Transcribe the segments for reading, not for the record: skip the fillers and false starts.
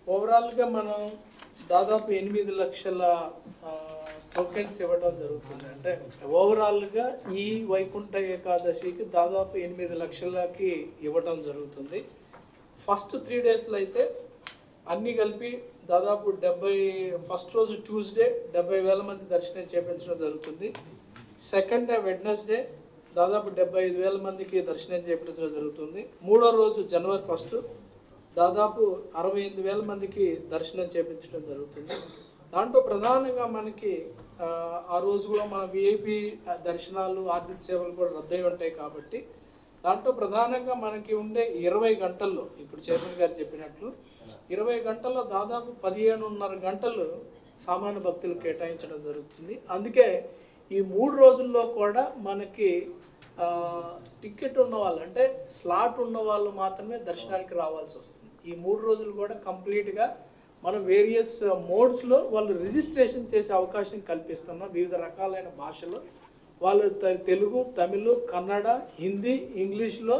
ఓవరాల్గా మనం దాదాపు 8 లక్షల టోకెన్స్ ఇవ్వడం జరుగుతుంది. అంటే ఓవరాల్గా ఈ వైకుంఠ ఏకాదశికి దాదాపు 8 లక్షలకి ఇవ్వడం జరుగుతుంది. ఫస్ట్ 3 డేస్లో అయితే అన్నీ కలిపి దాదాపు 70, ఫస్ట్ రోజు ట్యూస్డే 70,000 మంది దర్శనం చేయించడం జరుగుతుంది. సెకండ్ డే వెడ్నెస్డే దాదాపు 75,000 మందికి దర్శనం చేయించడం జరుగుతుంది. మూడో రోజు జనవరి 1 దాదాపు 68,000 మందికి దర్శనం చేయించడం జరుగుతుంది. దాంట్లో ప్రధానంగా మనకి ఆ రోజు కూడా మన విఐపి దర్శనాలు ఆర్జిత సేవలు కూడా రద్దయి ఉంటాయి కాబట్టి దాంట్లో ప్రధానంగా మనకి ఉండే 20 గంటల్లో ఇప్పుడు చైర్మన్ గారు చెప్పినట్లు 20 గంటల్లో దాదాపు 15.5 గంటలు సామాన్య భక్తులు కేటాయించడం జరుగుతుంది. అందుకే ఈ 3 రోజుల్లో కూడా మనకి టికెట్ ఉన్న వాళ్ళు అంటే స్లాట్ ఉన్న వాళ్ళు మాత్రమే దర్శనానికి రావాల్సి వస్తుంది. ఈ 3 రోజులు కూడా కంప్లీట్గా మనం వేరియస్ మోడ్స్లో వాళ్ళు రిజిస్ట్రేషన్ చేసే అవకాశం కల్పిస్తున్నాం. వివిధ రకాలైన భాషలో వాళ్ళు తెలుగు, తమిళ్, కన్నడ, హిందీ, ఇంగ్లీష్లో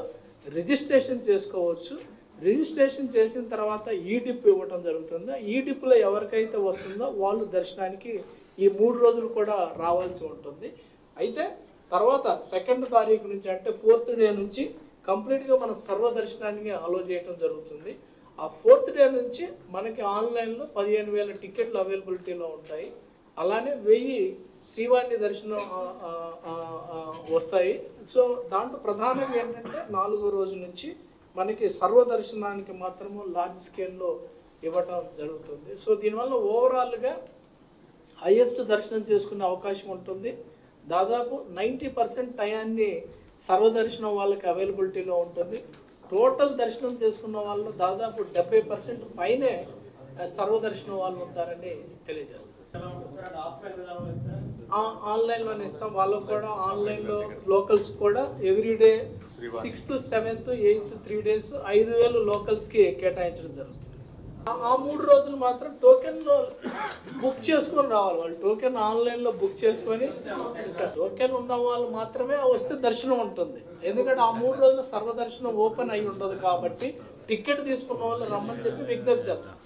రిజిస్ట్రేషన్ చేసుకోవచ్చు. రిజిస్ట్రేషన్ చేసిన తర్వాత ఈ డిప్ ఇవ్వటం జరుగుతుంది. ఈ డిప్లో ఎవరికైతే వస్తుందో వాళ్ళు దర్శనానికి ఈ 3 రోజులు కూడా రావాల్సి ఉంటుంది. అయితే తర్వాత 2వ తారీఖు నుంచి అంటే 4th డే నుంచి కంప్లీట్గా మన సర్వదర్శనానికి అలో చేయడం జరుగుతుంది. ఆ 4th డే నుంచి మనకి ఆన్లైన్లో 15,000 టికెట్లు అవైలబిలిటీలో ఉంటాయి. అలానే 1000 శ్రీవాణి దర్శనం వస్తాయి. సో దాంట్లో ప్రధానంగా ఏంటంటే 4వ రోజు నుంచి మనకి సర్వదర్శనానికి మాత్రము లార్జ్ స్కేల్లో ఇవ్వటం జరుగుతుంది. సో దీనివల్ల ఓవరాల్గా హైయెస్ట్ దర్శనం చేసుకునే అవకాశం ఉంటుంది. దాదాపు 90% టయాన్ని సర్వదర్శనం వాళ్ళకి అవైలబిలిటీలో ఉంటుంది. టోటల్ దర్శనం చేసుకున్న వాళ్ళు దాదాపు 70% పైనే సర్వదర్శనం వాళ్ళు ఉంటారని తెలియజేస్తారు. ఆన్లైన్లోనే ఇస్తాం. వాళ్ళకు కూడా ఆన్లైన్లో లోకల్స్ కూడా everyday 6th, 7th, 8th 3 days 5,000 లోకల్స్కి కేటాయించడం జరుగుతుంది. ఆ 3 రోజులు మాత్రం టోకెన్లో బుక్ చేసుకొని రావాలి. వాళ్ళు టోకెన్ ఆన్లైన్లో బుక్ చేసుకొని టోకెన్ ఉన్న వాళ్ళు మాత్రమే వస్తే దర్శనం ఉంటుంది. ఎందుకంటే ఆ 3 రోజులు సర్వదర్శనం ఓపెన్ అయి ఉండదు కాబట్టి టికెట్ తీసుకున్న వాళ్ళు రమ్మని చెప్పి విజ్ఞప్తి చేస్తాం.